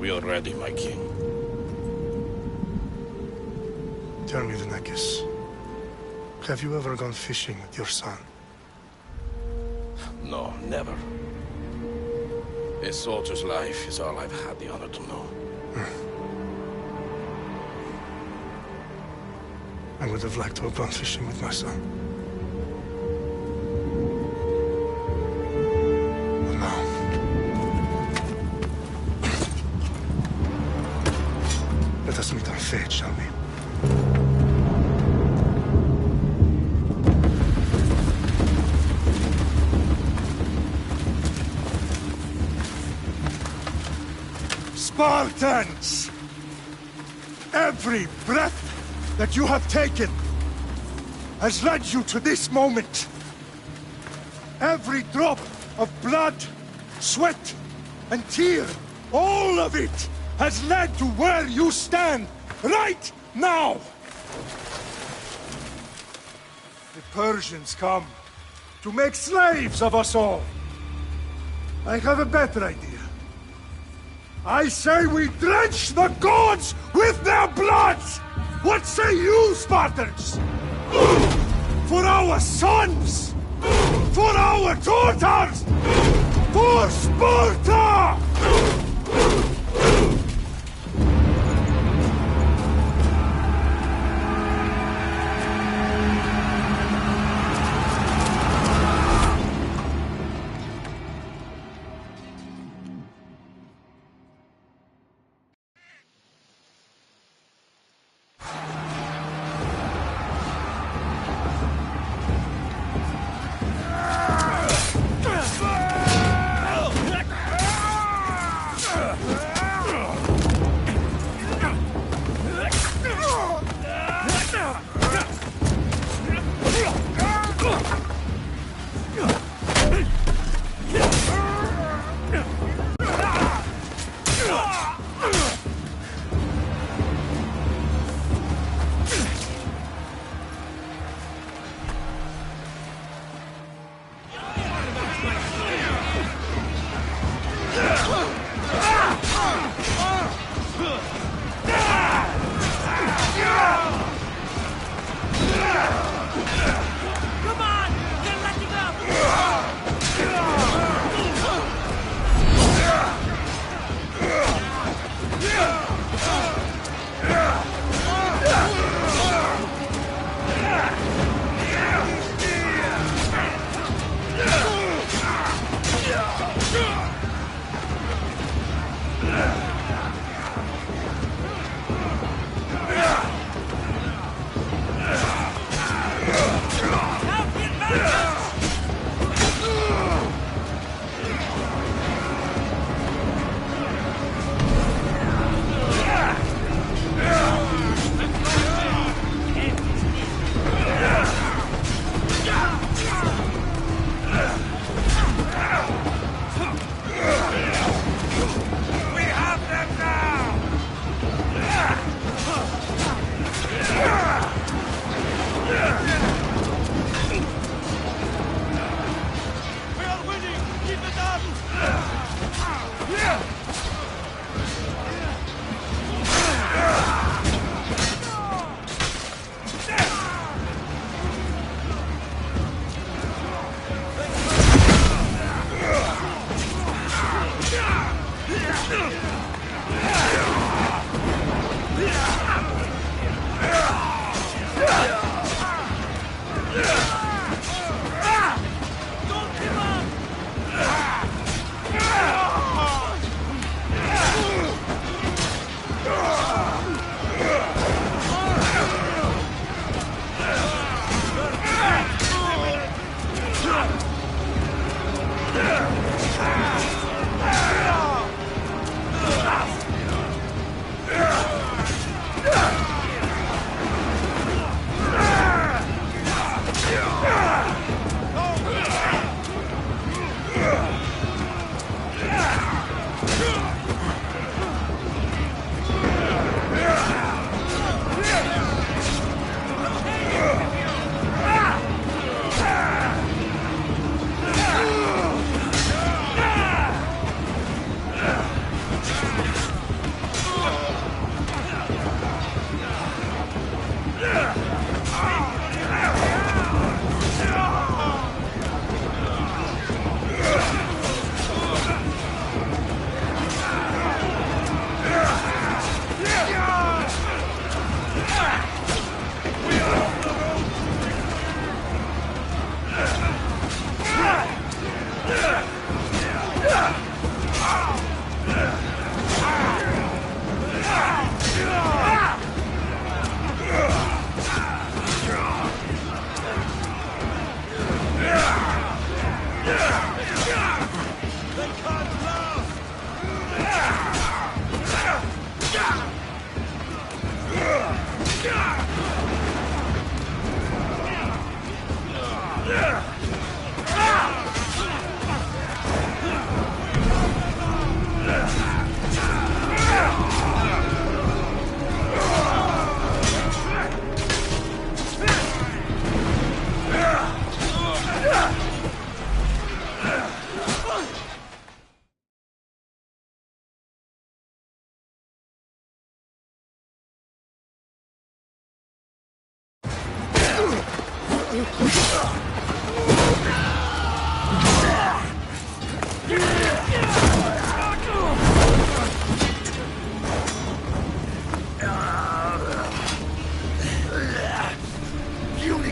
We are ready, my king. Tell me, the Nekis. Have you ever gone fishing with your son? No, never. A soldier's life is all I've had the honor to know. I would have liked to have gone fishing with my son. But now... Let us meet our fate, shall we? Spartans! Every breath that you have taken has led you to this moment. Every drop of blood, sweat, and tear, all of it has led to where you stand right now. The Persians come to make slaves of us all. I have a better idea. I say we drench the gods with their blood! What say you, Spartans? For our sons! For our daughters! For Sparta!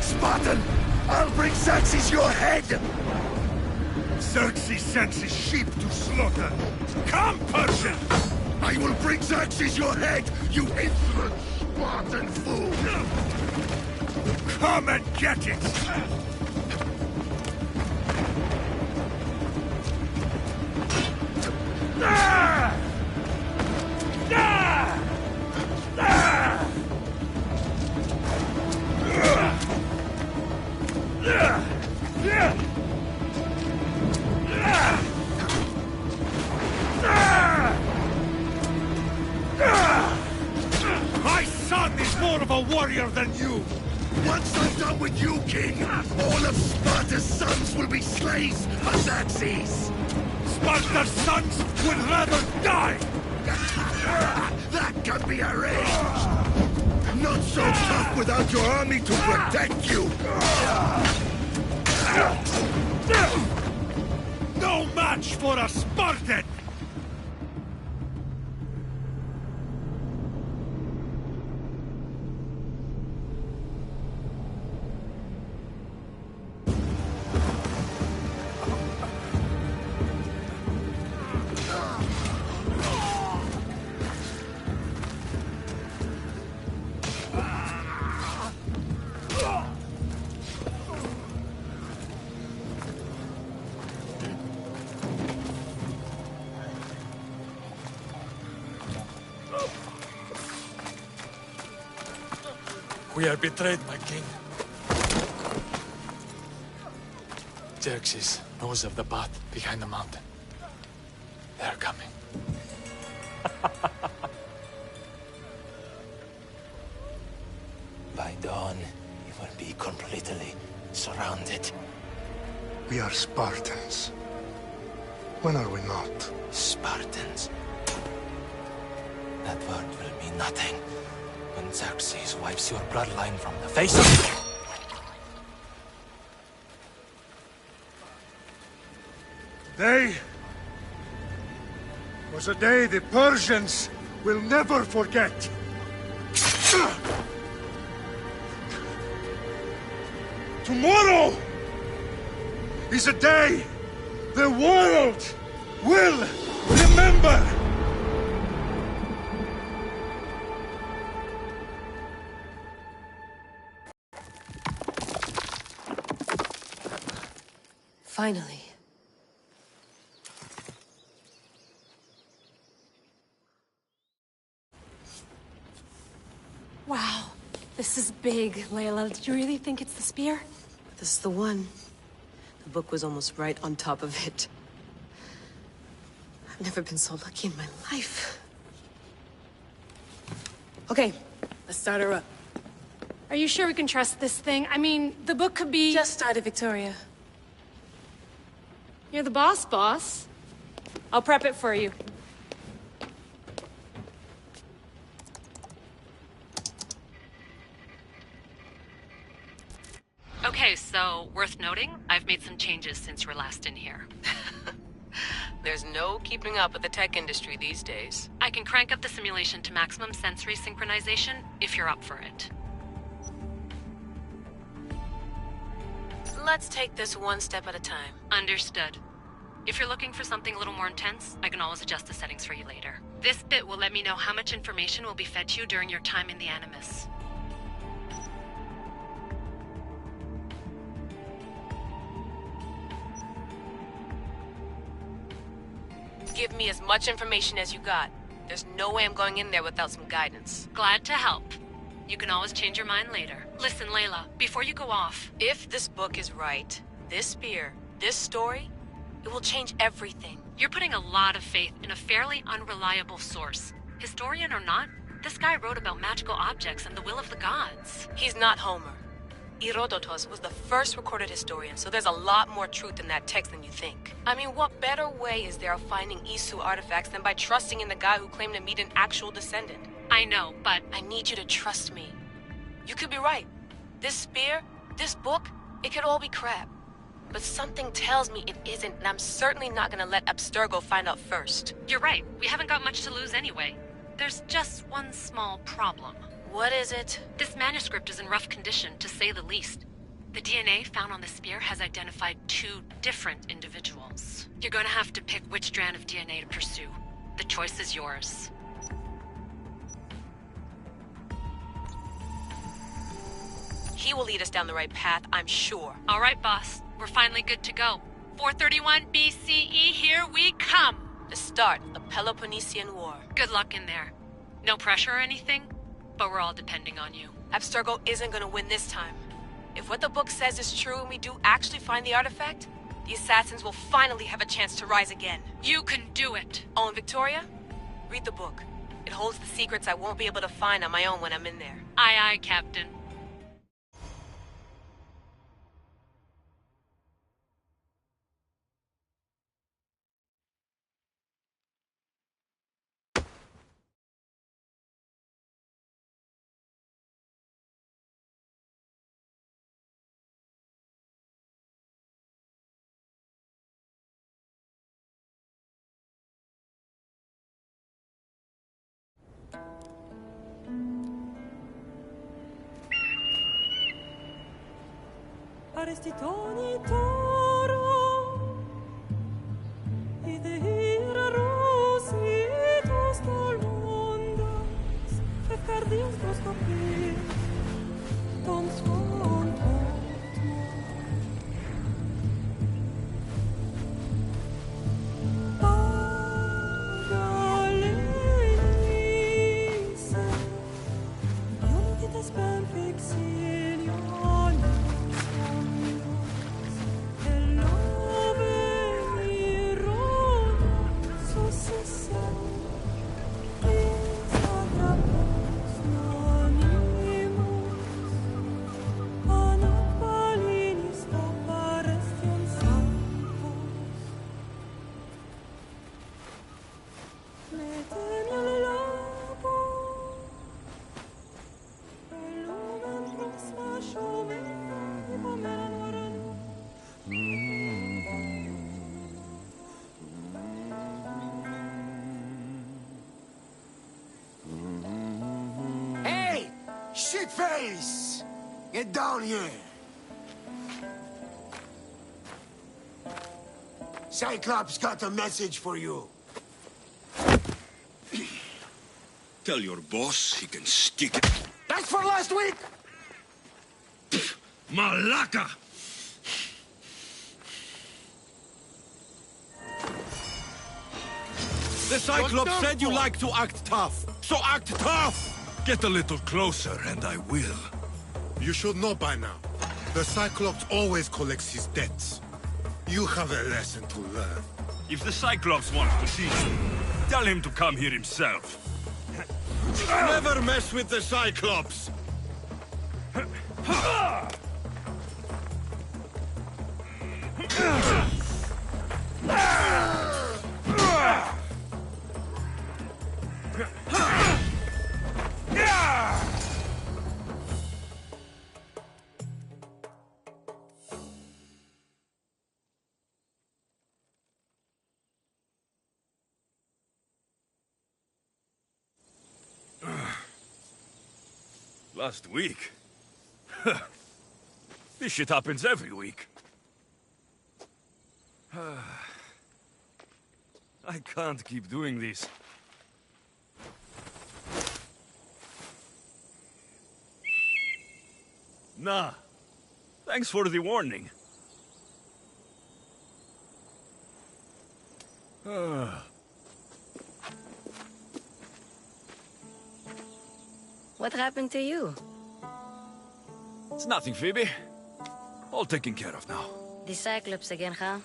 Spartan! I'll bring Xerxes your head! Xerxes sends his sheep to slaughter. Come, Persian! I will bring Xerxes your head, you insolent Spartan fool! Come and get it! Ah! Ah! Ah! My son is more of a warrior than you! Once I'm done with you, King, all of Sparta's sons will be slaves for Xerxes! Sparta's sons would rather die! That can be arranged! Not so tough without your army to protect you! No match for a Spartan! We are betrayed, my king. Xerxes knows of the path behind the mountain. They're coming. By dawn, you will be completely surrounded. We are Spartans. When are we not? Spartans. That word will mean nothing when Xerxes wipes your bloodline from the face of... Day was a day the Persians will never forget. Tomorrow is a day the world will remember. Finally. Wow, this is big, Layla. Did you really think it's the spear? This is the one. The book was almost right on top of it. I've never been so lucky in my life. Okay, let's start her up. Are you sure we can trust this thing? I mean, the book could be... Just started, Victoria. You're the boss. I'll prep it for you. Okay, so, worth noting, I've made some changes since you were last in here. There's no keeping up with the tech industry these days. I can crank up the simulation to maximum sensory synchronization, if you're up for it. Let's take this one step at a time. Understood. If you're looking for something a little more intense, I can always adjust the settings for you later. This bit will let me know how much information will be fed to you during your time in the Animus. Give me as much information as you got. There's no way I'm going in there without some guidance. Glad to help. You can always change your mind later. Listen, Layla, before you go off... If this book is right, this spear, this story, it will change everything. You're putting a lot of faith in a fairly unreliable source. Historian or not, this guy wrote about magical objects and the will of the gods. He's not Homer. Herodotus was the first recorded historian, so there's a lot more truth in that text than you think. I mean, what better way is there of finding Isu artifacts than by trusting in the guy who claimed to meet an actual descendant? I know, but... I need you to trust me. You could be right. This spear, this book, It could all be crap. But something tells me it isn't, and I'm certainly not gonna let Abstergo find out first. You're right. We haven't got much to lose anyway. There's just one small problem. What is it? This manuscript is in rough condition, to say the least. The DNA found on the spear has identified 2 different individuals. You're gonna have to pick which strand of DNA to pursue. The choice is yours. He will lead us down the right path, I'm sure. All right, boss. We're finally good to go. 431 BCE, here we come! The start of the Peloponnesian War. Good luck in there. No pressure or anything, but we're all depending on you. Abstergo isn't gonna win this time. If what the book says is true and we do actually find the artifact, the assassins will finally have a chance to rise again. You can do it! Oh, and Victoria? Read the book. It holds the secrets I won't be able to find on my own when I'm in there. Aye, aye, Captain. Arrestitoni toro idehira rositos tolmondas fefcardius proskopir ton skontot Pagalenise Ionitas ben fixilion Shitface! Get down here! Cyclops got a message for you. Tell your boss he can stick it. That's for last week! Malaka! The Cyclops said you like to act tough, so act tough! Get a little closer, and I will. You should know by now. The Cyclops always collects his debts. You have a lesson to learn. If the Cyclops wants to teach you, tell him to come here himself. Never mess with the Cyclops! Last week? This shit happens every week. I can't keep doing this. Nah. Thanks for the warning. What happened to you? It's nothing, Phoebe. All taken care of now. The Cyclops again, huh?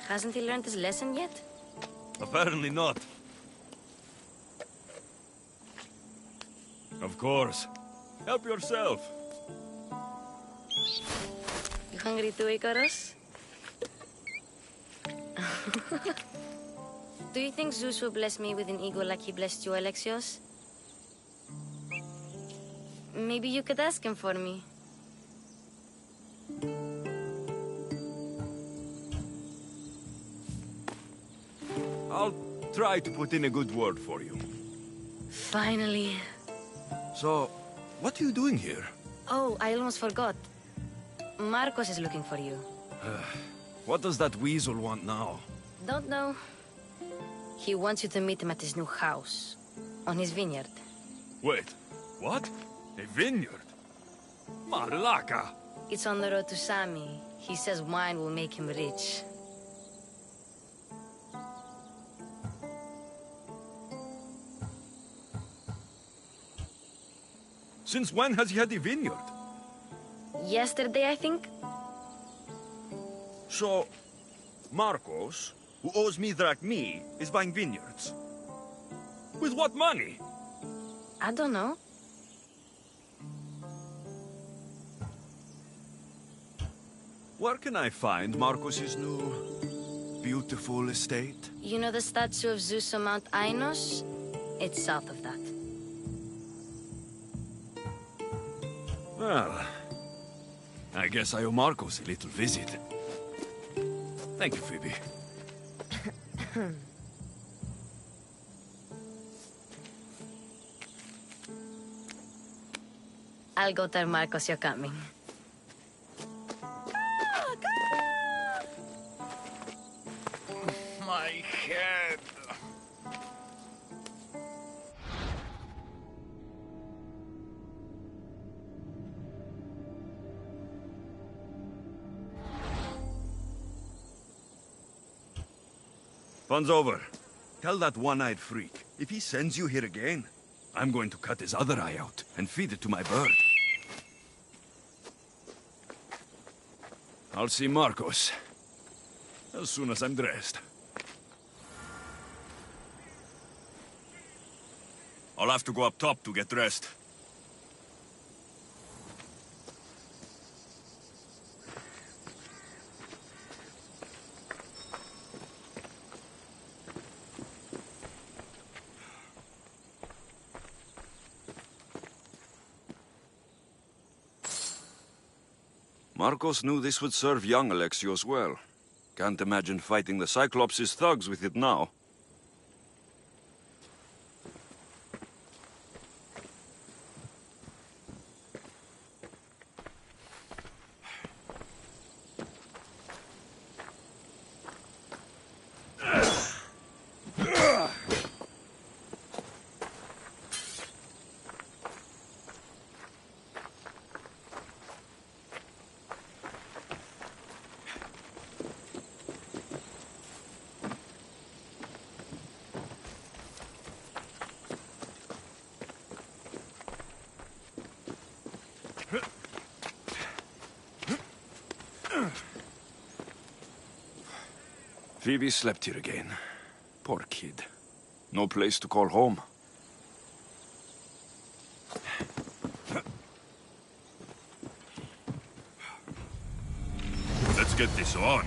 Hasn't he learned his lesson yet? Apparently not. Of course. Help yourself. You hungry too, Icarus? Do you think Zeus will bless me with an ego like he blessed you, Alexios? Maybe you could ask him for me. I'll try to put in a good word for you. Finally. So, what are you doing here? Oh, I almost forgot. Marcos is looking for you. What does that weasel want now? Don't know. He wants you to meet him at his new house. On his vineyard. Wait, what? A vineyard? Marlaka! It's on the road to Sami. He says wine will make him rich. Since when has he had a vineyard? Yesterday, I think? So, Marcos, who owes me drachmi, is buying vineyards. With what money? I don't know. Where can I find Marcos's new, beautiful estate? You know the statue of Zeus on Mount Ainos? It's south of that. Well, I guess I owe Marcos a little visit. Thank you, Phoebe. I'll go tell Marcos you're coming. My head. Fun's over. Tell that one-eyed freak, if he sends you here again, I'm going to cut his other eye out and feed it to my bird. I'll see Marcos as soon as I'm dressed. I'll have to go up top to get dressed. Marcos knew this would serve young Alexios well. Can't imagine fighting the Cyclops' thugs with it now. Phoebe slept here again. Poor kid. No place to call home. Let's get this on.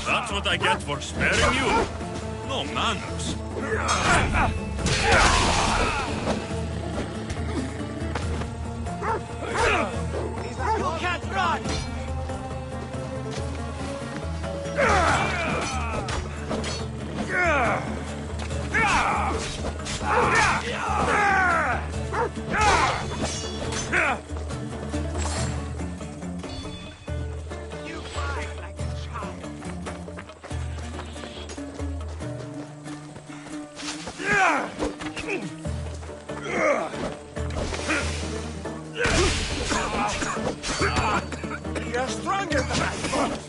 That's what I get for sparing you. No manners. You can't run! You cry like a child. You're stronger than I thought.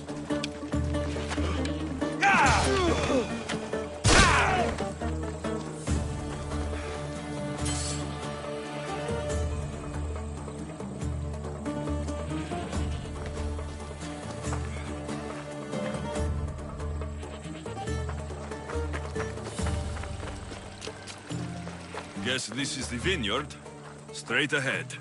Guess this is the vineyard. Straight ahead.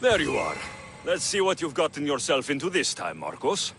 There you are. Let's see what you've gotten yourself into this time, Marcos.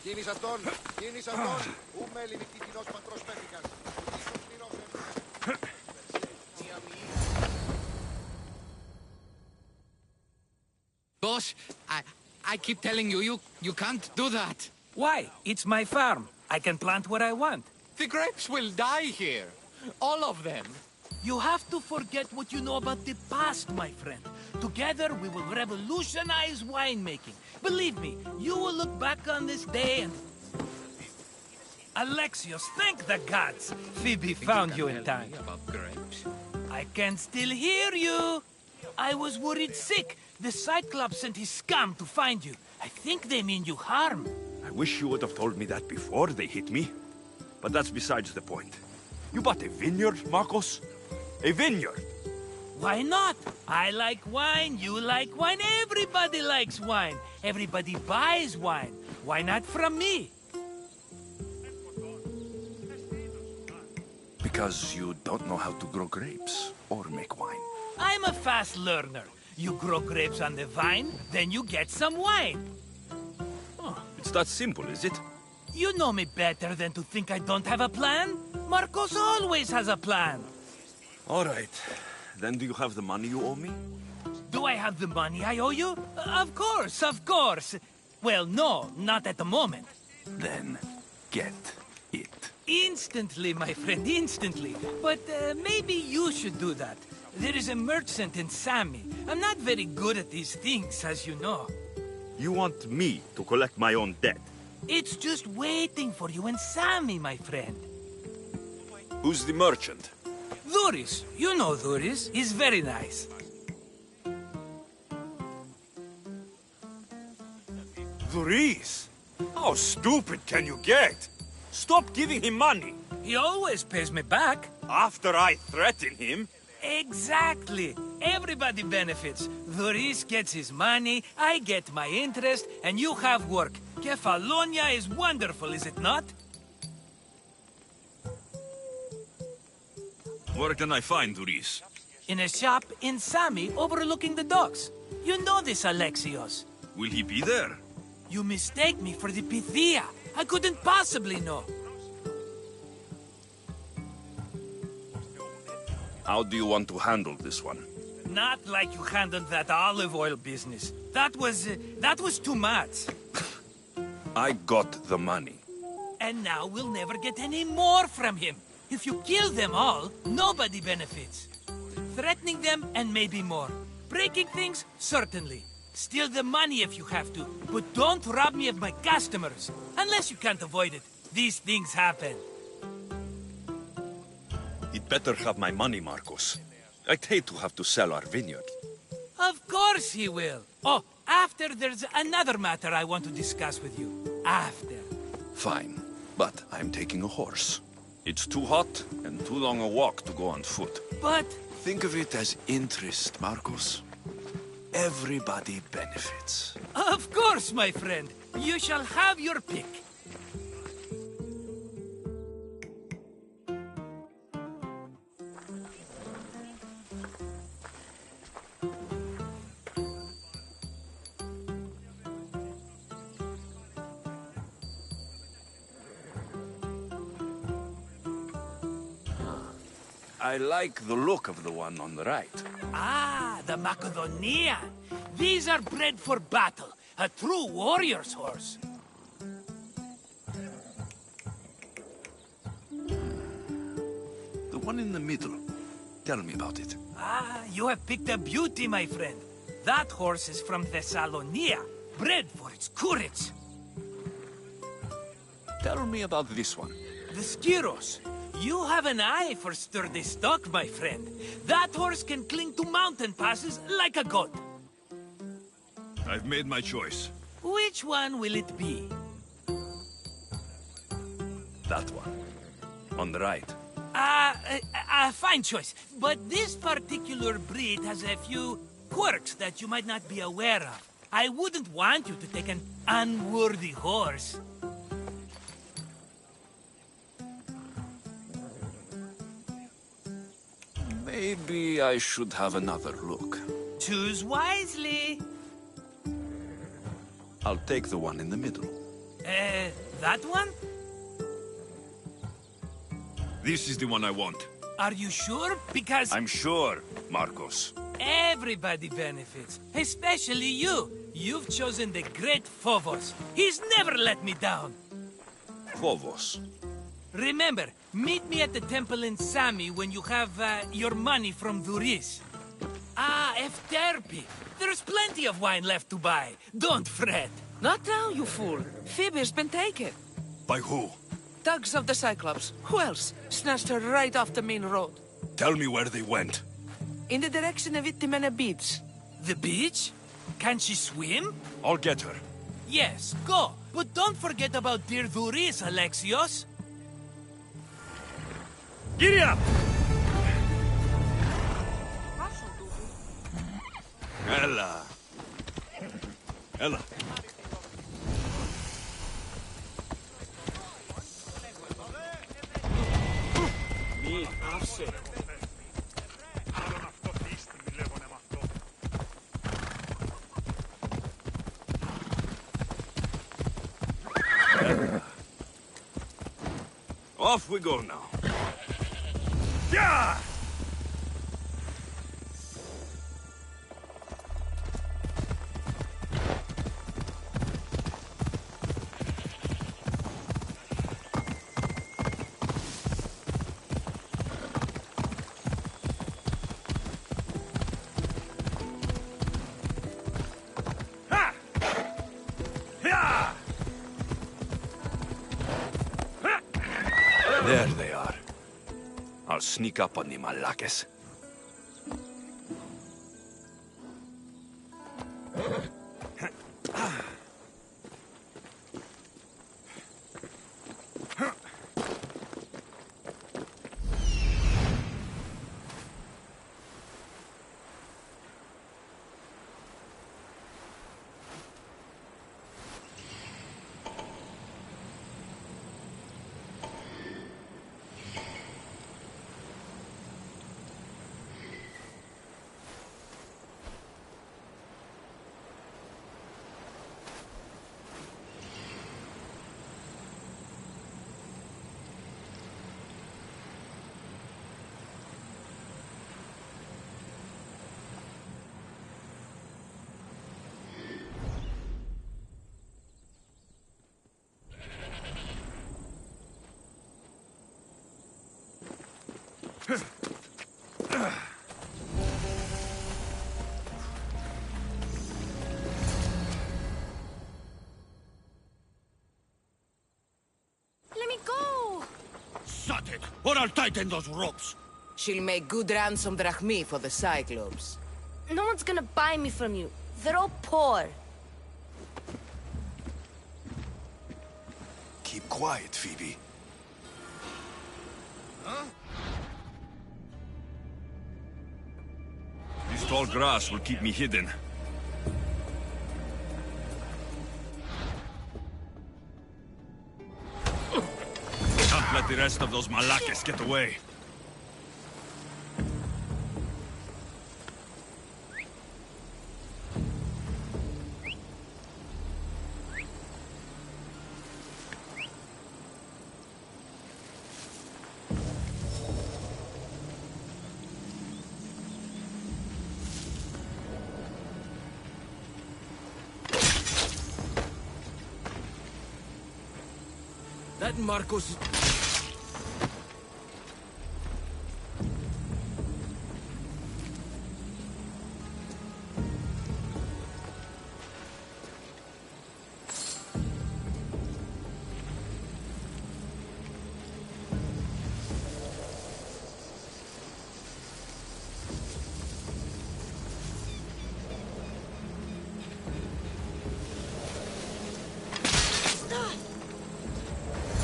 Κίνης αυτόν, κίνης αυτόν, ου μέλη νυχτητινός πατρός πέθηκαν. Ουδής πληρώσεων. Boss, I keep telling you, you can't do that. Why? It's my farm. I can plant what I want. The grapes will die here. All of them. You have to forget what you know about the past, my friend. Together, we will revolutionize winemaking. Believe me, you will look back on this day and... Alexios, thank the gods! Phoebe found you in time. About grapes? I can still hear you! I was worried sick. The Cyclops sent his scum to find you. I think they mean you harm. I wish you would have told me that before they hit me. But that's besides the point. You bought a vineyard, Marcos? A vineyard? Why not? I like wine, you like wine, everybody likes wine. Everybody buys wine. Why not from me? Because you don't know how to grow grapes or make wine. I'm a fast learner. You grow grapes on the vine, then you get some wine. Oh, it's that simple, is it? You know me better than to think I don't have a plan. Marcos always has a plan. All right. Then do you have the money you owe me? Do I have the money I owe you? Of course, of course. Well, no, not at the moment. Then get it. Instantly, my friend, instantly. But maybe you should do that. There is a merchant in Sami. I'm not very good at these things, as you know. You want me to collect my own debt? It's just waiting for you in Sami, my friend. Who's the merchant? Dhuris. You know Dhuris. He's very nice. Dhuris? How stupid can you get? Stop giving him money. He always pays me back. After I threaten him? Exactly. Everybody benefits. Dhuris gets his money, I get my interest, and you have work. Kefalonia is wonderful, is it not? Where can I find Dhuris? In a shop in Sami overlooking the docks. You know this, Alexios. Will he be there? You mistake me for the Pythia. I couldn't possibly know. How do you want to handle this one? Not like you handled that olive oil business. That was too much. I got the money. And now we'll never get any more from him. If you kill them all, nobody benefits. Threatening them, and maybe more. Breaking things, certainly. Steal the money if you have to, but don't rob me of my customers. Unless you can't avoid it. These things happen. He'd better have my money, Marcos. I'd hate to have to sell our vineyard. Of course he will. Oh, after there's another matter I want to discuss with you. After. Fine, but I'm taking a horse. It's too hot and too long a walk to go on foot. But... Think of it as interest, Marcos. Everybody benefits. Of course, my friend. You shall have your pick. I like the look of the one on the right. Ah, the Macedonian. These are bred for battle. A true warrior's horse. The one in the middle. Tell me about it. Ah, you have picked a beauty, my friend. That horse is from Thessalonia, bred for its courage. Tell me about this one. The Skyros. You have an eye for sturdy stock, my friend. That horse can cling to mountain passes like a goat. I've made my choice. Which one will it be? That one. On the right. Fine choice. But this particular breed has a few quirks that you might not be aware of. I wouldn't want you to take an unworthy horse. Maybe I should have another look. Choose wisely. I'll take the one in the middle. That one? This is the one I want. Are you sure? Because... I'm sure, Marcos. Everybody benefits, especially you. You've chosen the great Phobos. He's never let me down. Phobos. Remember, meet me at the temple in Sami when you have your money from Duris. Ah, Efterpi. There's plenty of wine left to buy. Don't fret. Not now, you fool. Phoebe's been taken. By who? Thugs of the Cyclops. Who else? Snatched her right off the main road. Tell me where they went. In the direction of Itimena Beach. The beach? Can she swim? I'll get her. Yes, go. But don't forget about dear Duris, Alexios. Giddy up! Ella. Ella. Off we go now. Yeah! There they are. I'll sneak up on the Malakes. Let me go! Shut it, or I'll tighten those ropes. She'll make good ransom drachmi for the Cyclops. No one's gonna buy me from you. They're all poor. Keep quiet, Phoebe. Huh? This tall grass will keep me hidden. Can't let the rest of those Malakes get away. getting Marcos.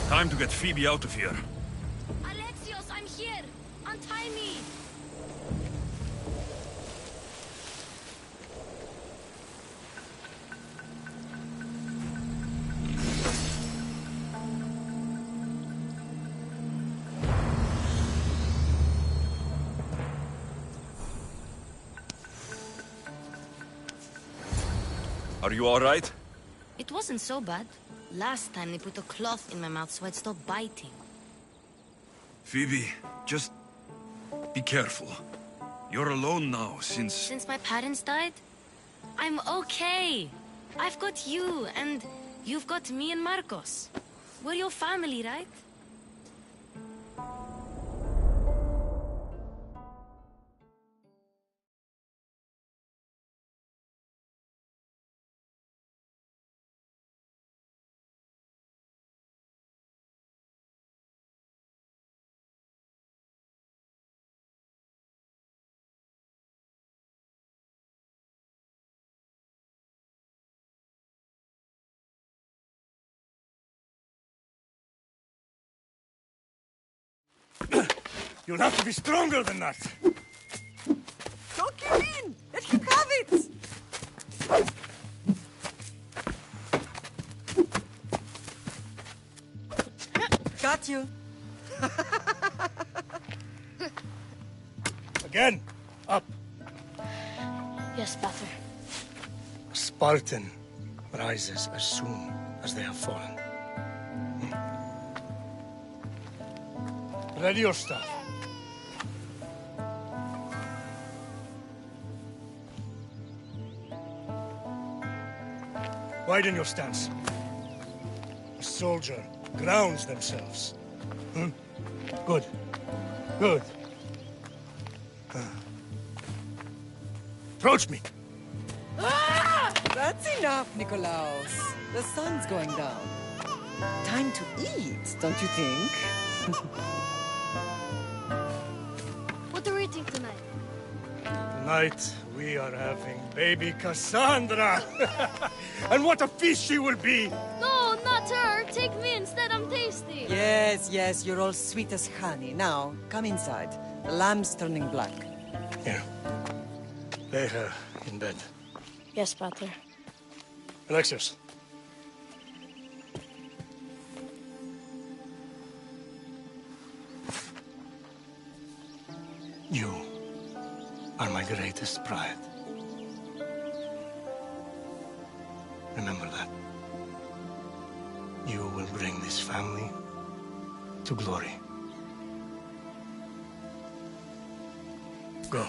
Time to get Phoebe out of here. Alexios, I'm here! Untie me! Are you all right? It wasn't so bad. Last time they put a cloth in my mouth so I'd stop biting. Phoebe, just be careful. You're alone now since... Since my parents died? I'm okay. I've got you, and you've got me and Marcos. We're your family, right? You'll have to be stronger than that. Don't give in! Let him have it! Got you. Again. Up. Yes, Pater. A Spartan rises as soon as they have fallen. Ready your staff. Widen your stance. A soldier grounds themselves. Good. Good. Approach me. That's enough, Nikolaos. The sun's going down. Time to eat, don't you think? What are we eating tonight? Tonight, we are having baby Cassandra. And what a feast she will be! No, not her! Take me instead, I'm tasty! Yes, yes, you're all sweet as honey. Now, come inside. The lamb's turning black. Here. Lay her in bed. Yes, Pater. Alexios. You are my greatest pride. Remember that. You will bring this family to glory. Go.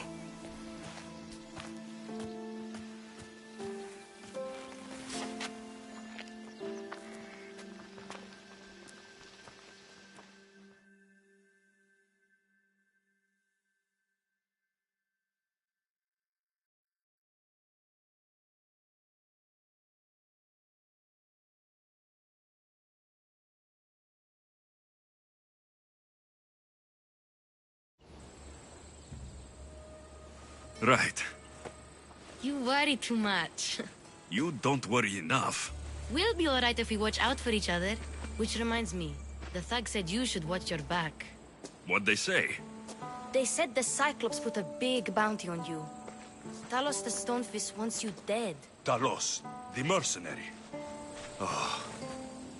Right. You worry too much. You don't worry enough. We'll be alright if we watch out for each other. Which reminds me, the thug said you should watch your back. What'd they say? They said the Cyclops put a big bounty on you. Talos the Stonefist wants you dead. Talos, the mercenary. Oh,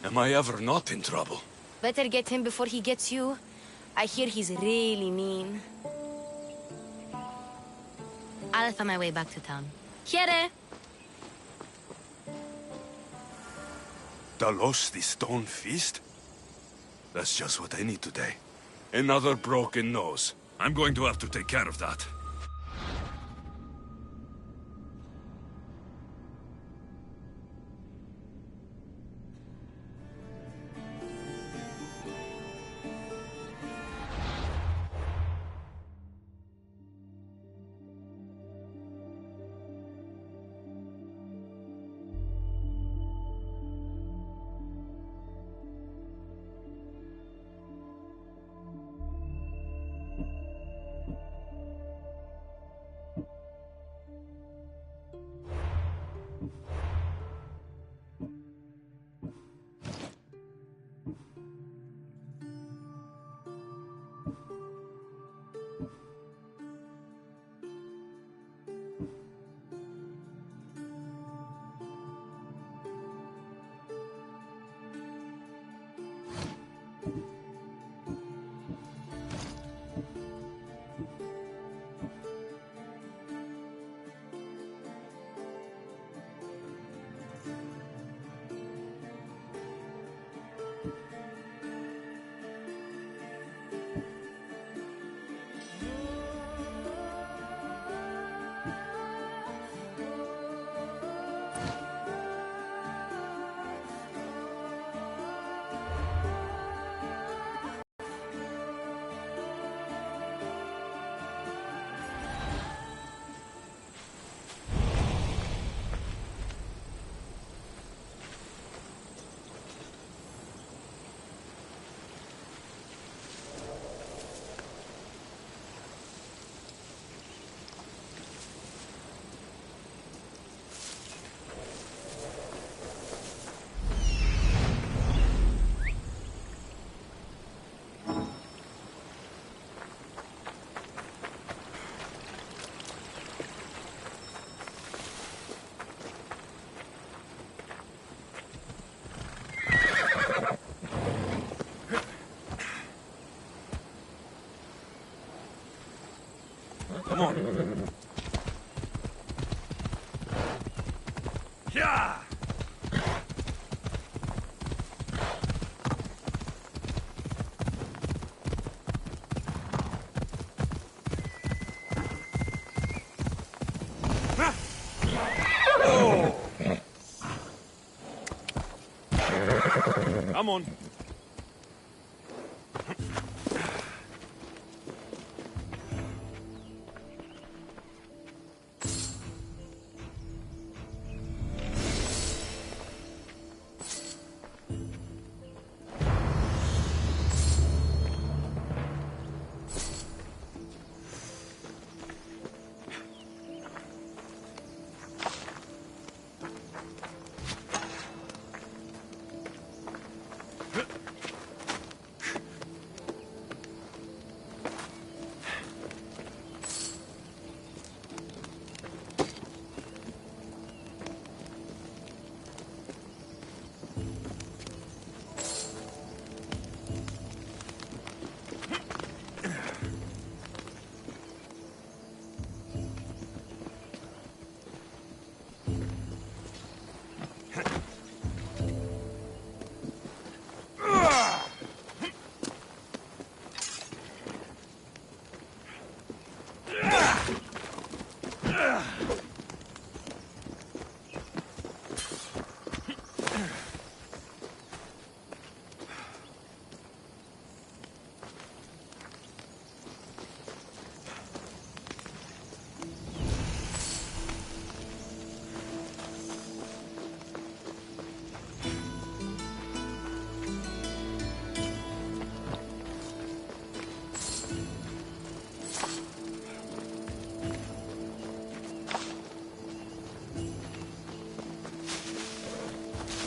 am I ever not in trouble? Better get him before he gets you. I hear he's really mean. I'll find my way back to town. Here! Talos, the Stone Fist? That's just what I need today. Another broken nose. I'm going to have to take care of that. Come on. Yeah! Come on.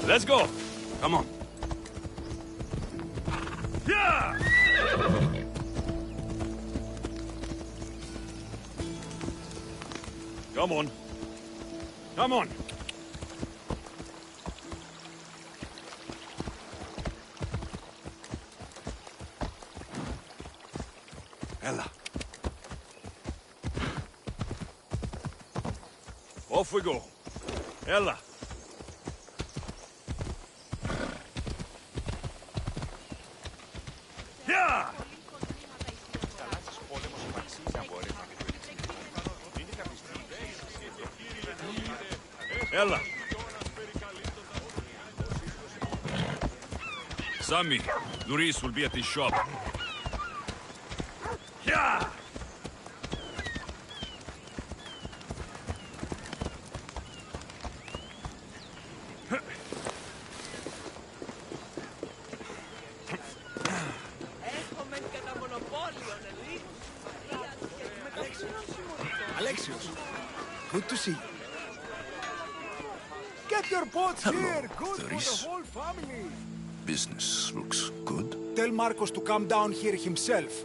Let's go. Come on. Yeah! Come on. Come on. Ella. Off we go. Ella. Ella. Sammy, Luis will be at his shop. Yeah! Alexios, good to see you. Get your pots here, good for the whole family. Business looks good. Tell Marcos to come down here himself,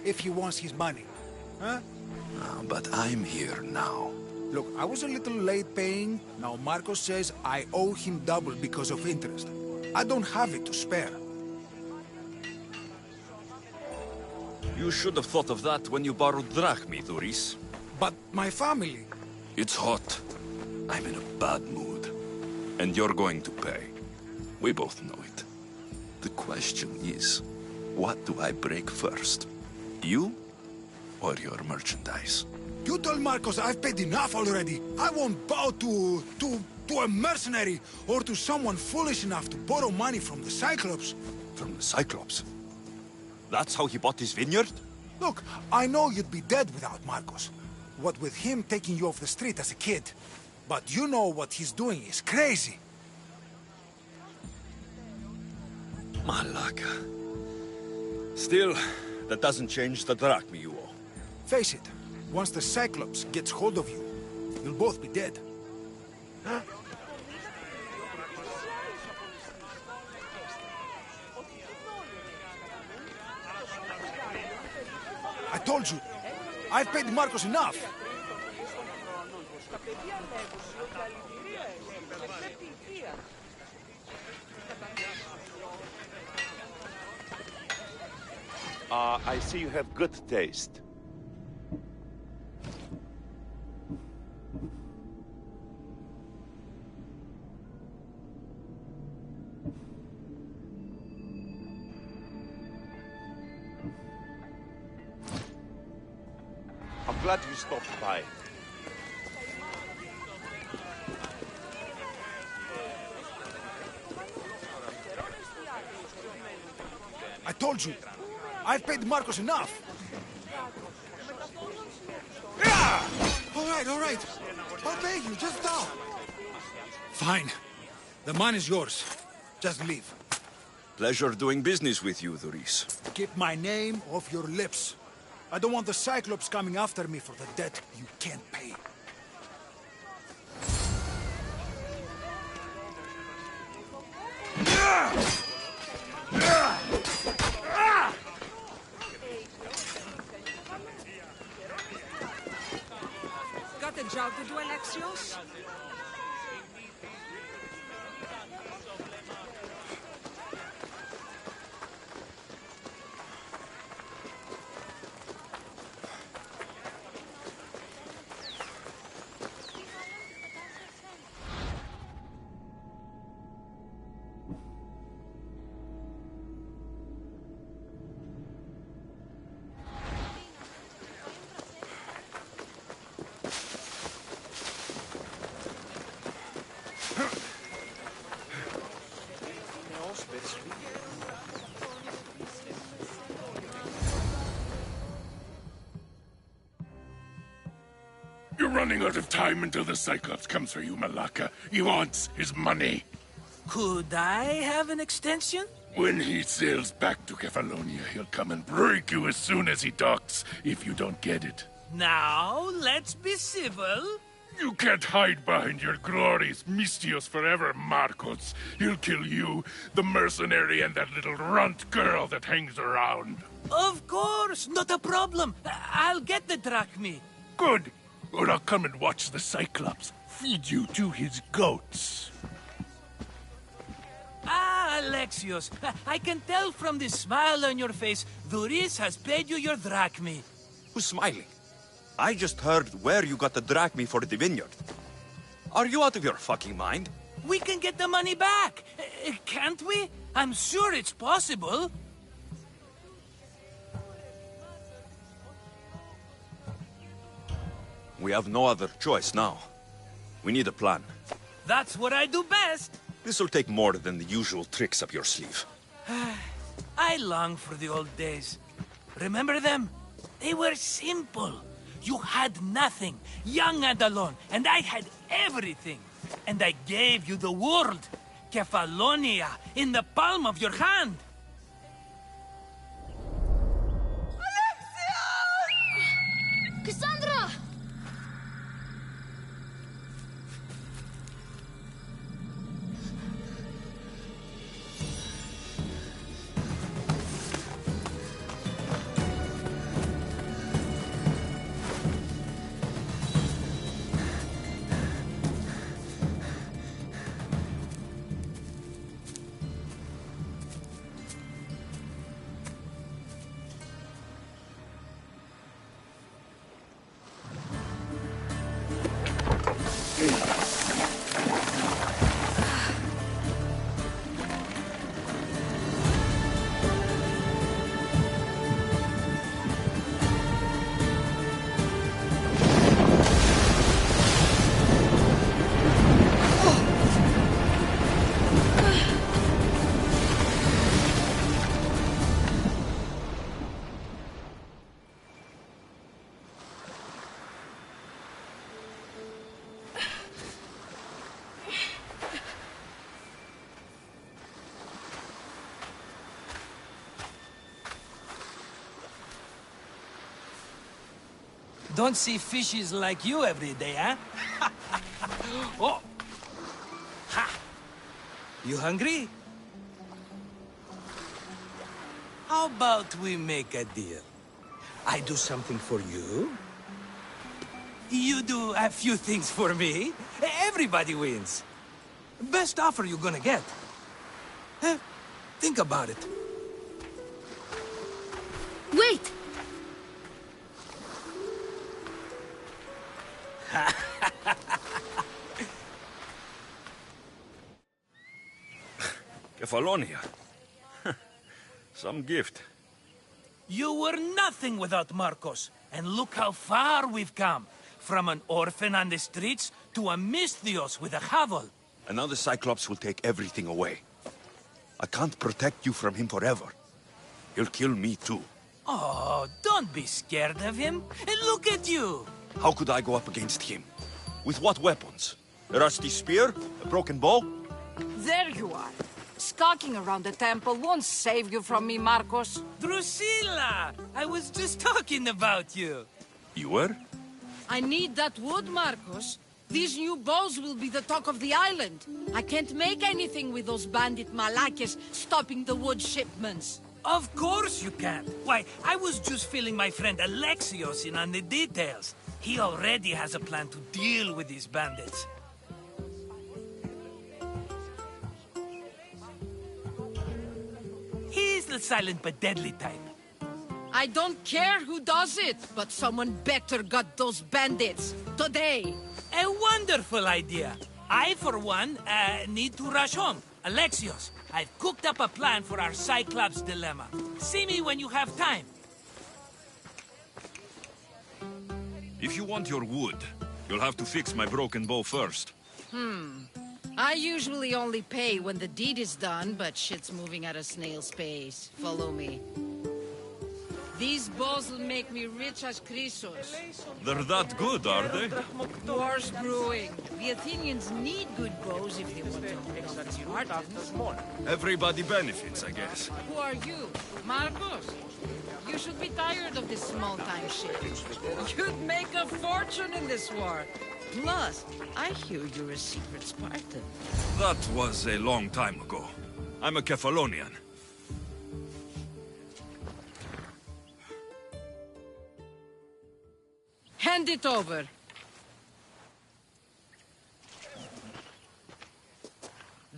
if he wants his money. Huh? But I'm here now. Look, I was a little late paying. Now Marcos says I owe him double because of interest. I don't have it to spare. You should have thought of that when you borrowed drachmi, Doris. But my family... It's hot. I'm in a bad mood. And you're going to pay. We both know it. The question is, what do I break first? You or your merchandise? You told Marcos I've paid enough already. I won't bow to a mercenary or to someone foolish enough to borrow money from the Cyclops. From the Cyclops? That's how he bought his vineyard? Look, I know you'd be dead without Marcos. What with him taking you off the street as a kid. But you know what he's doing is crazy. Malaka. Still, that doesn't change the drachmi you owe. Face it, once the Cyclops gets hold of you, you'll both be dead. Huh? I told you, I've paid Marcos enough. I see you have good taste. I'm glad you stopped by. I told you, I've paid Marcos enough. All right. I'll pay you, just now. Fine. The mine is yours. Just leave. Pleasure doing business with you, Doris. Keep my name off your lips. I don't want the Cyclops coming after me for the debt you can't pay. Got a job to do, Alexios? You're running out of time until the Cyclops comes for you, Malaka. He wants his money. Could I have an extension? When he sails back to Kefalonia, he'll come and break you as soon as he docks, if you don't get it. Now, let's be civil. You can't hide behind your glories, Mistios forever, Marcos. He'll kill you, the mercenary, and that little runt girl that hangs around. Of course, not a problem. I'll get the drachmi. Good. Or I'll come and watch the Cyclops feed you to his goats. Ah, Alexios, I can tell from the smile on your face, Doris has paid you your drachmi. Who's smiling? I just heard where you got the drachmi for the vineyard. Are you out of your fucking mind? We can get the money back, can't we? I'm sure it's possible. We have no other choice now. We need a plan. That's what I do best. This will take more than the usual tricks up your sleeve. I long for the old days. Remember them? They were simple. You had nothing, young and alone, and I had everything. And I gave you the world, Kefalonia, in the palm of your hand. Cassandra! Don't see fishes like you every day, huh? Oh! Ha! You hungry? How about we make a deal? I do something for you. You do a few things for me. Everybody wins. Best offer you're gonna get. Think about it. Wait! Kefalonia. Some gift. You were nothing without Marcos. And look how far we've come. From an orphan on the streets to a Misthios with a hovel. And now the Cyclops will take everything away. I can't protect you from him forever. He'll kill me too. Oh, don't be scared of him. And look at you. How could I go up against him? With what weapons? A rusty spear? A broken bow? There you are. Skulking around the temple won't save you from me, Marcos. Drusilla! I was just talking about you. You were? I need that wood, Marcos. These new bows will be the talk of the island. I can't make anything with those bandit malakes stopping the wood shipments. Of course you can. Why, I was just filling my friend Alexios in on the details. He already has a plan to deal with these bandits. He's the silent but deadly type. I don't care who does it, but someone better got those bandits. Today. A wonderful idea. I, for one, need to rush home. Alexios, I've cooked up a plan for our Cyclops dilemma. See me when you have time. If you want your wood, you'll have to fix my broken bow first. I usually only pay when the deed is done, but shit's moving at a snail's pace. Follow me. These bows will make me rich as Chrysos. They're that good, are they? War's brewing. The Athenians need good bows if they want to hold off the Spartans. Everybody benefits, I guess. Who are you? Marcos? You should be tired of this small-time shit. You'd make a fortune in this war. Plus, I hear you're a secret Spartan. That was a long time ago. I'm a Kephalonian. Hand it over.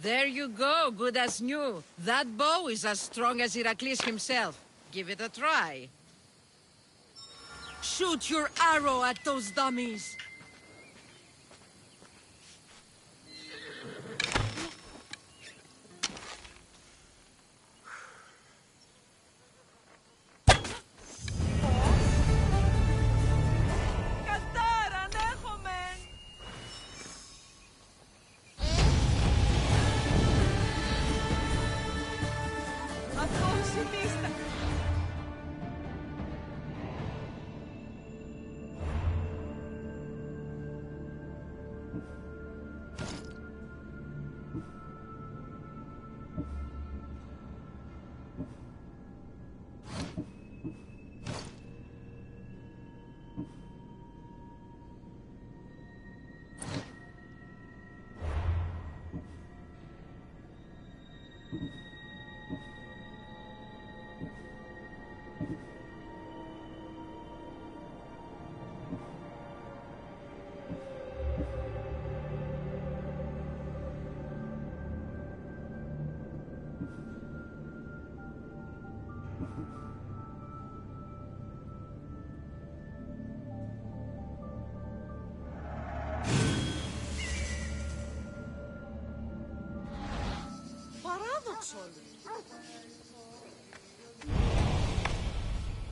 There you go, good as new. That bow is as strong as Heracles himself. Give it a try. Shoot your arrow at those dummies.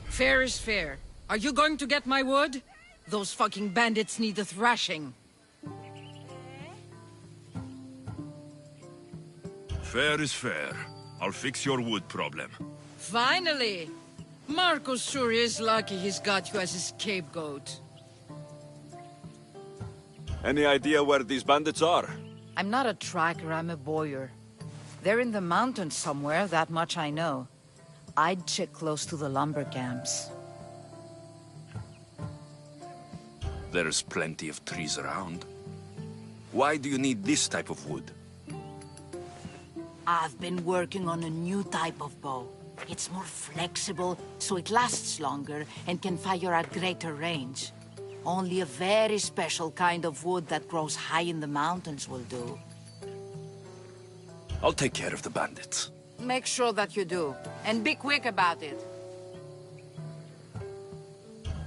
Fair is fair. Are you going to get my wood? Those fucking bandits need a thrashing. Fair is fair. I'll fix your wood problem. Finally! Marcos sure is lucky he's got you as his scapegoat. Any idea where these bandits are? I'm not a tracker, I'm a boyer. They're in the mountains somewhere, that much I know. I'd check close to the lumber camps. There's plenty of trees around. Why do you need this type of wood? I've been working on a new type of bow. It's more flexible, so it lasts longer and can fire at greater range. Only a very special kind of wood that grows high in the mountains will do. I'll take care of the bandits. Make sure that you do, and be quick about it.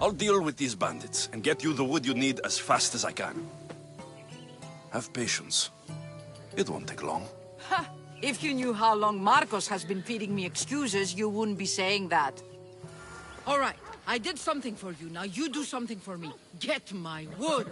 I'll deal with these bandits and get you the wood you need as fast as I can. Have patience. It won't take long. Ha! If you knew how long Marcos has been feeding me excuses, you wouldn't be saying that. All right, I did something for you. Now you do something for me. Get my wood.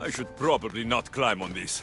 I should probably not climb on this.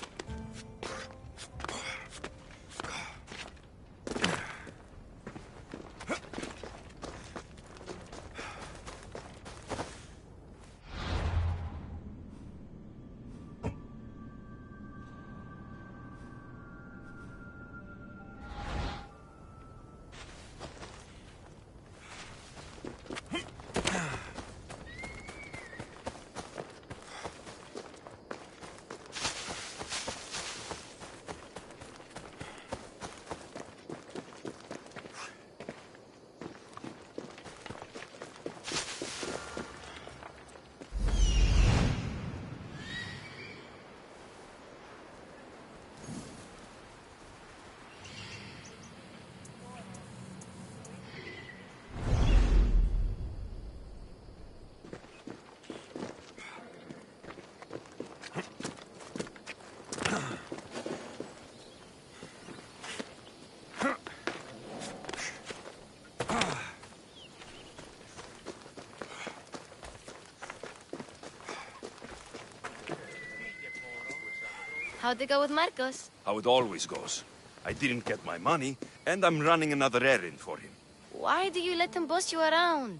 How'd it go with Marcos? How it always goes. I didn't get my money, and I'm running another errand for him. Why do you let him boss you around?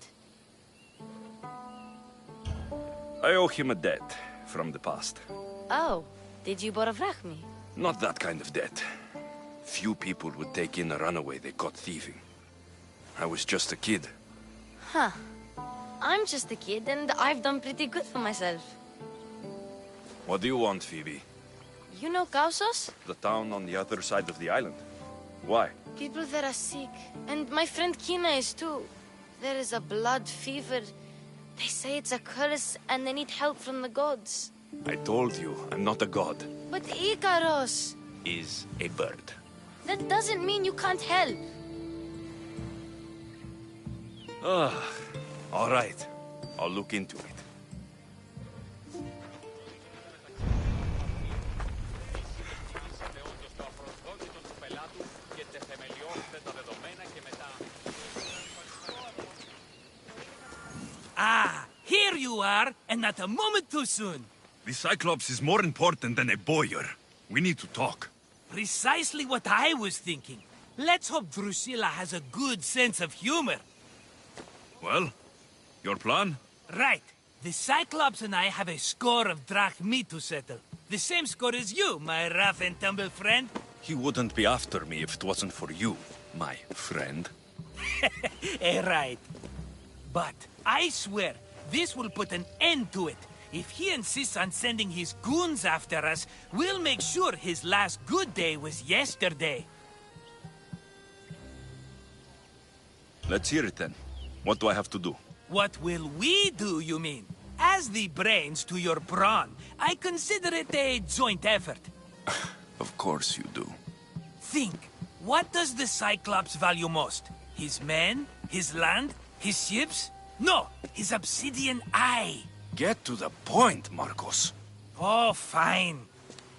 I owe him a debt from the past. Oh, did you borrow me? Not that kind of debt. Few people would take in a runaway they caught thieving. I was just a kid. Huh. I'm just a kid, and I've done pretty good for myself. What do you want, Phoebe? You know Kausos? The town on the other side of the island. Why? People there are sick, and my friend Kina is too. There is a blood fever. They say it's a curse, and they need help from the gods. I told you, I'm not a god. But Ikaros! Is a bird. That doesn't mean you can't help. All right. I'll look into it. Ah, here you are, and not a moment too soon. The Cyclops is more important than a boyar. We need to talk. Precisely what I was thinking. Let's hope Drusilla has a good sense of humor. Well, your plan? Right. The Cyclops and I have a score of drachmi to settle. The same score as you, my rough and tumble friend. He wouldn't be after me if it wasn't for you, my friend. Right. But I swear, this will put an end to it. If he insists on sending his goons after us, we'll make sure his last good day was yesterday. Let's hear it then. What do I have to do? What will we do, you mean? As the brains to your brawn, I consider it a joint effort. Of course you do. Think, what does the Cyclops value most? His men? His land? His ships? No, his obsidian eye. Get to the point, Marcos. Oh, fine.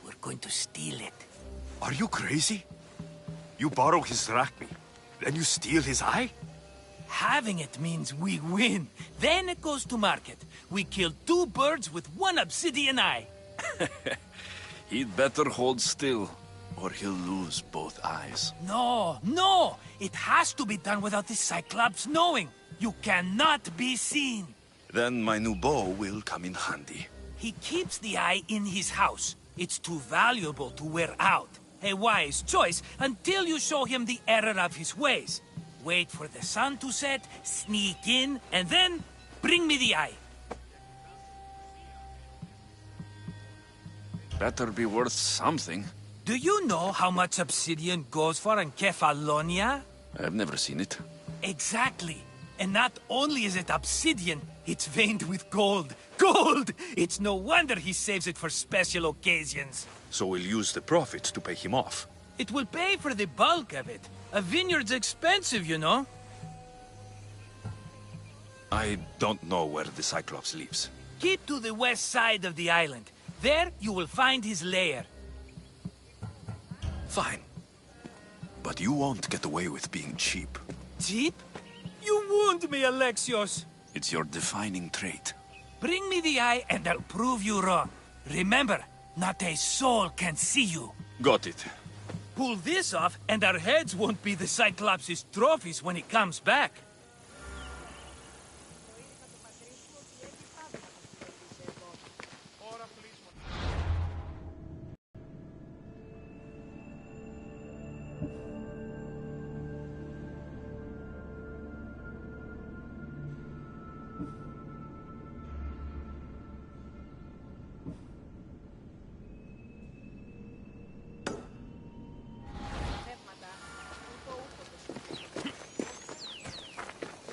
We're going to steal it. Are you crazy? You borrow his drachmi, then you steal his eye? Having it means we win. Then it goes to market. We kill 2 birds with 1 obsidian eye. He'd better hold still, or he'll lose both eyes. No! It has to be done without the Cyclops knowing. You cannot be seen. Then my new bow will come in handy. He keeps the eye in his house. It's too valuable to wear out. A wise choice until you show him the error of his ways. Wait for the sun to set, sneak in, and then bring me the eye. Better be worth something. Do you know how much obsidian goes for in Kefalonia? I've never seen it. Exactly. And not only is it obsidian, it's veined with gold. Gold! It's no wonder he saves it for special occasions. So we'll use the profits to pay him off. It will pay for the bulk of it. A vineyard's expensive, you know. I don't know where the Cyclops lives. Keep to the west side of the island. There, you will find his lair. Fine. But you won't get away with being cheap. Cheap? You wound me, Alexios. It's your defining trait. Bring me the eye and I'll prove you wrong. Remember, not a soul can see you. Got it. Pull this off and our heads won't be the Cyclops' trophies when he comes back.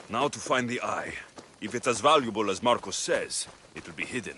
Now to find the eye. If it's as valuable as Marcos says, it will be hidden.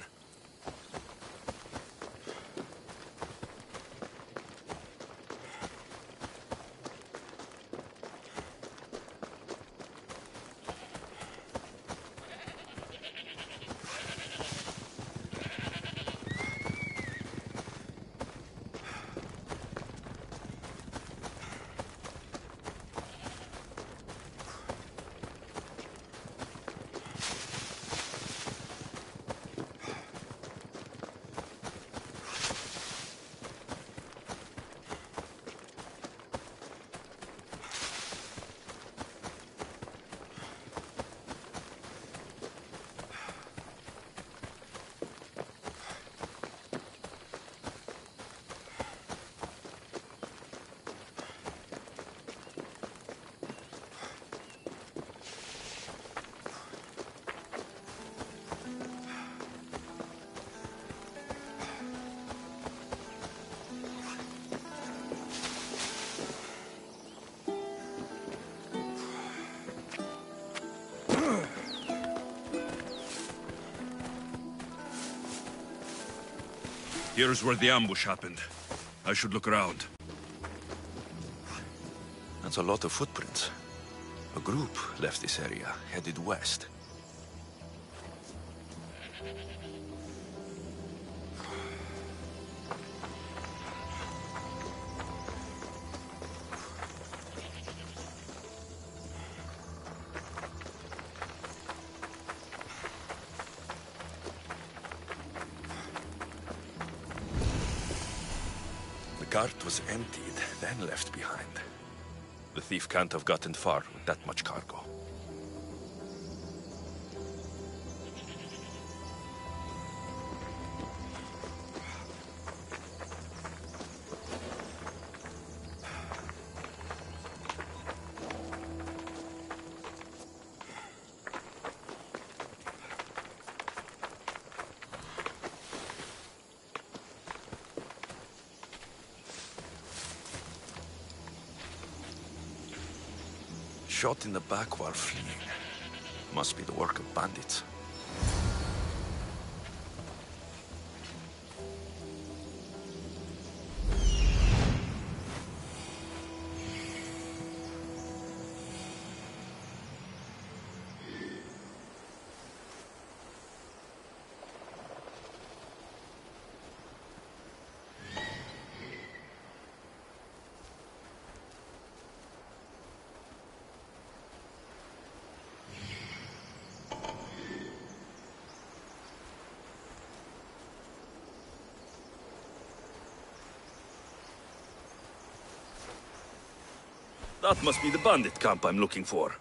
Here's where the ambush happened. I should look around. That's a lot of footprints. A group left this area, headed west. The cart was emptied, then left behind. The thief can't have gotten far with that much cargo. Shot in the back while fleeing. Must be the work of bandits. That must be the bandit camp I'm looking for.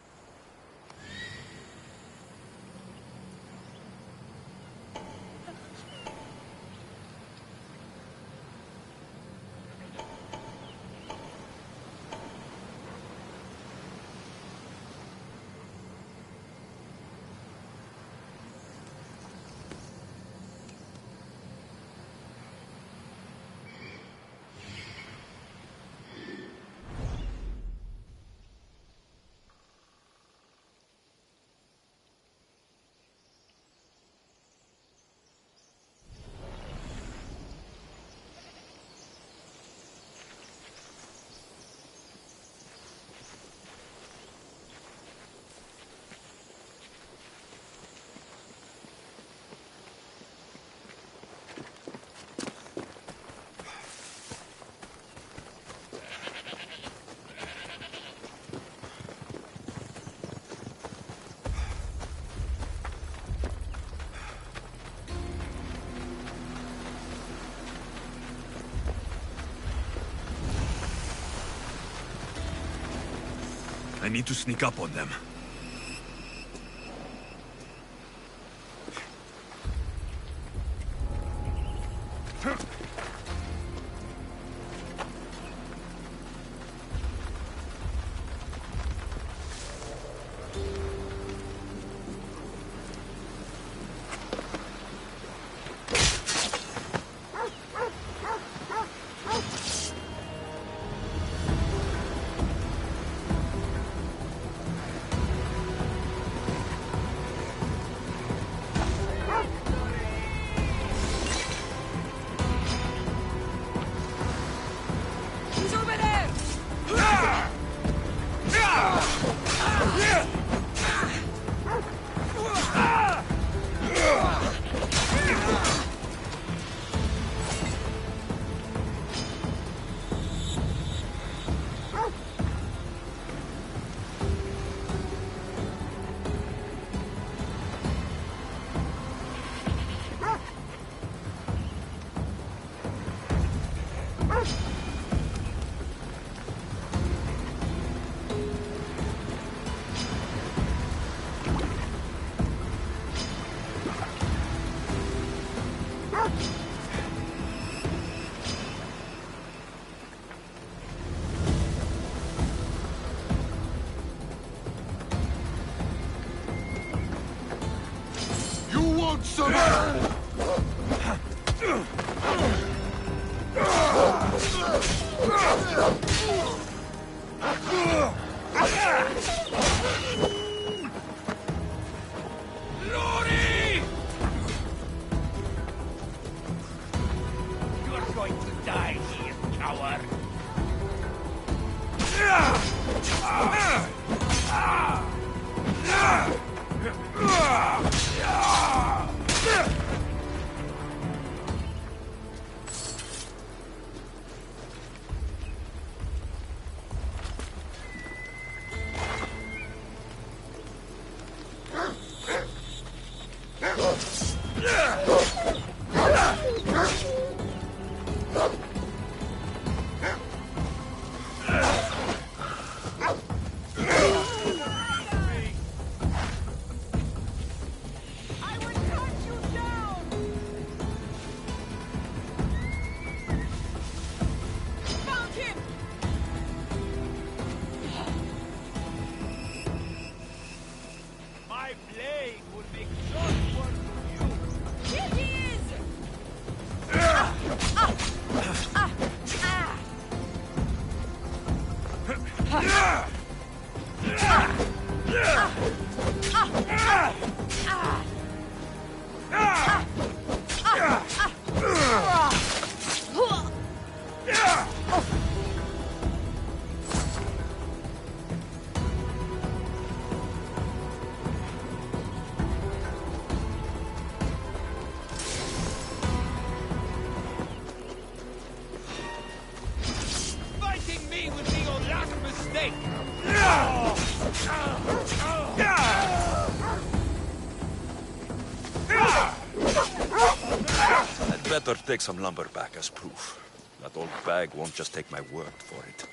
I need to sneak up on them. coward! I'd better take some lumber back as proof. That old bag won't just take my word for it.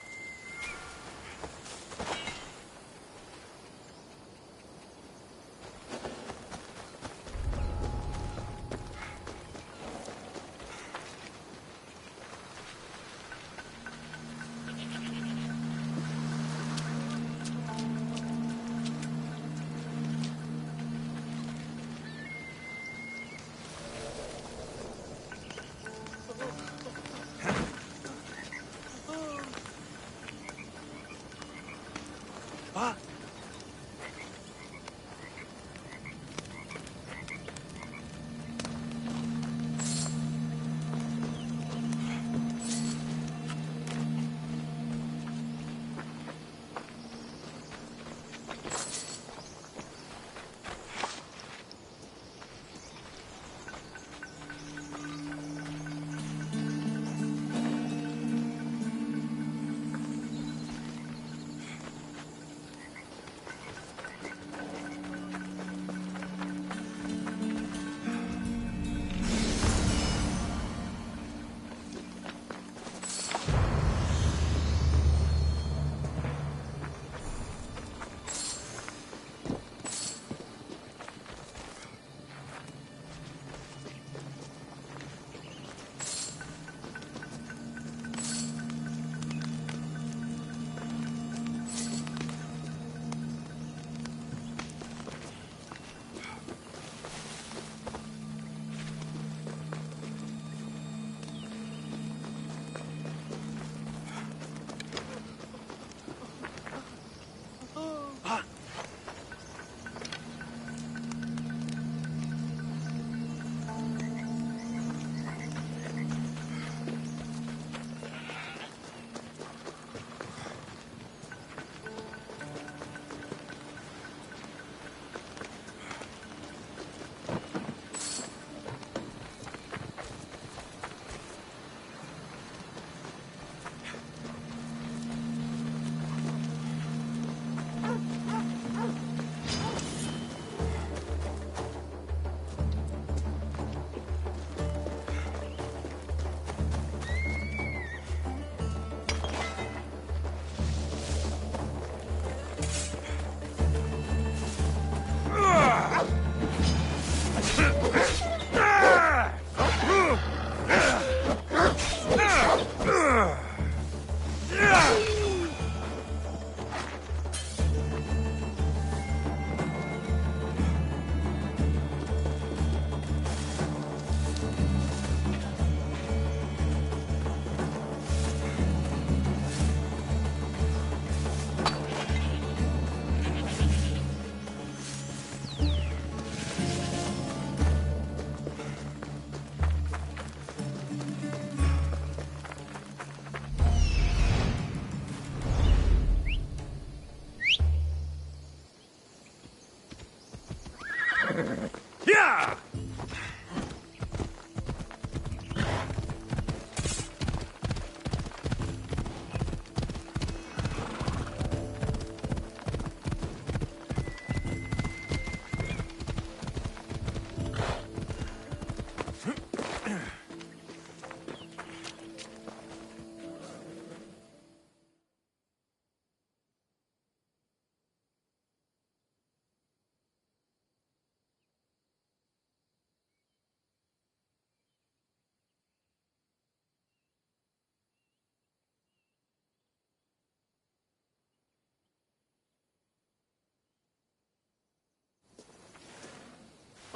Yeah!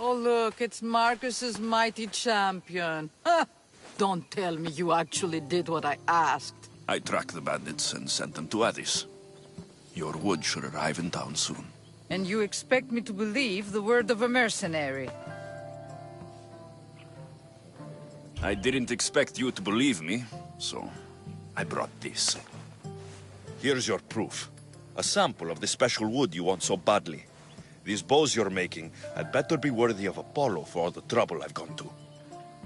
Oh, look, it's Marcus's mighty champion. Ha! Don't tell me you actually did what I asked. I tracked the bandits and sent them to Addis. Your wood should arrive in town soon. And you expect me to believe the word of a mercenary? I didn't expect you to believe me, so I brought this. Here's your proof. A sample of the special wood you want so badly. These bows you're making had better be worthy of Apollo for all the trouble I've gone to.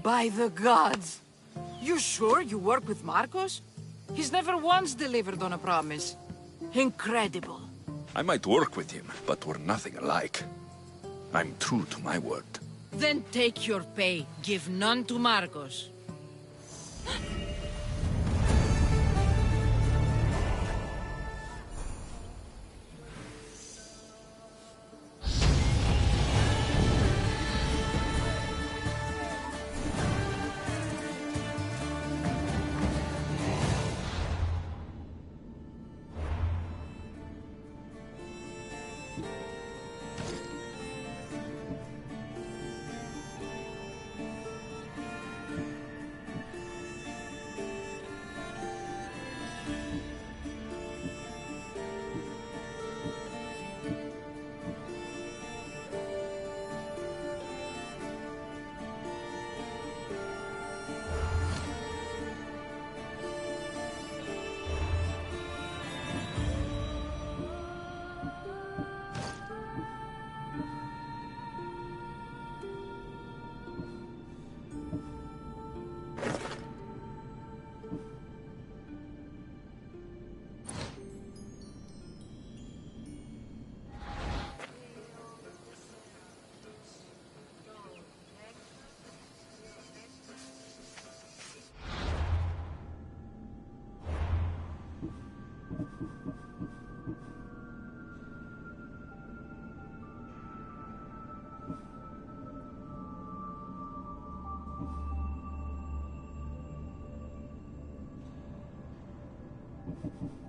By the gods! You sure you work with Marcos? He's never once delivered on a promise. Incredible. I might work with him, but we're nothing alike. I'm true to my word. Then take your pay. Give none to Marcos. you